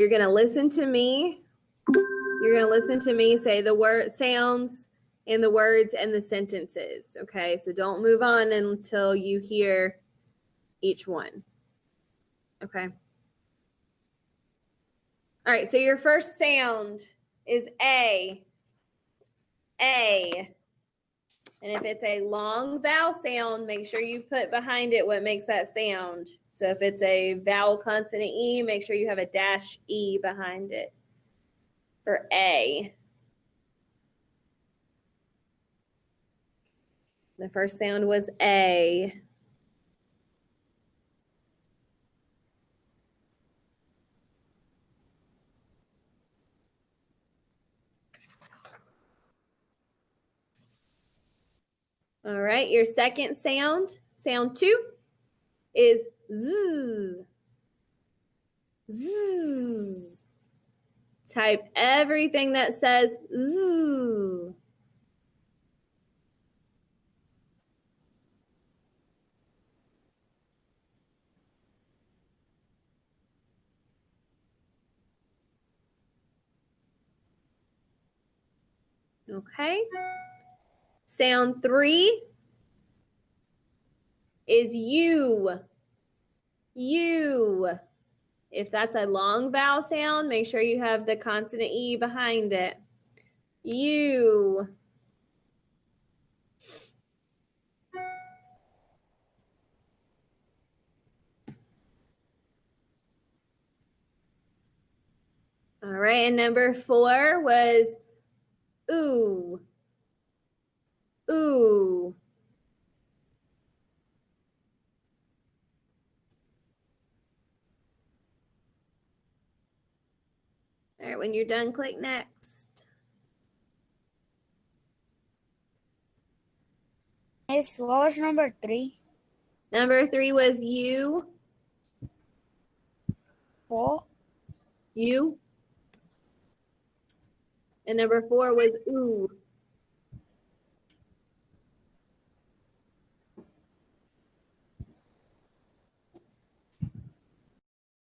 You're going to listen to me. You're going to listen to me say the word sounds and the words and the sentences. Okay, so don't move on until you hear each one. Okay. All right, so your first sound is A. A. And if it's a long vowel sound, make sure you put behind it what makes that sound. So if it's a vowel consonant E, make sure you have a dash E behind it for A. The first sound was A. All right, your second sound, sound 2, is Z. Z. Type everything that says Z. Okay. Sound 3 is U. U. If that's a long vowel sound, make sure you have the consonant E behind it. U. All right, and number 4 was ooh. Ooh. All right, when you're done, click next. What was number 3? Number 3 was U. Four. U. And number 4 was ooh.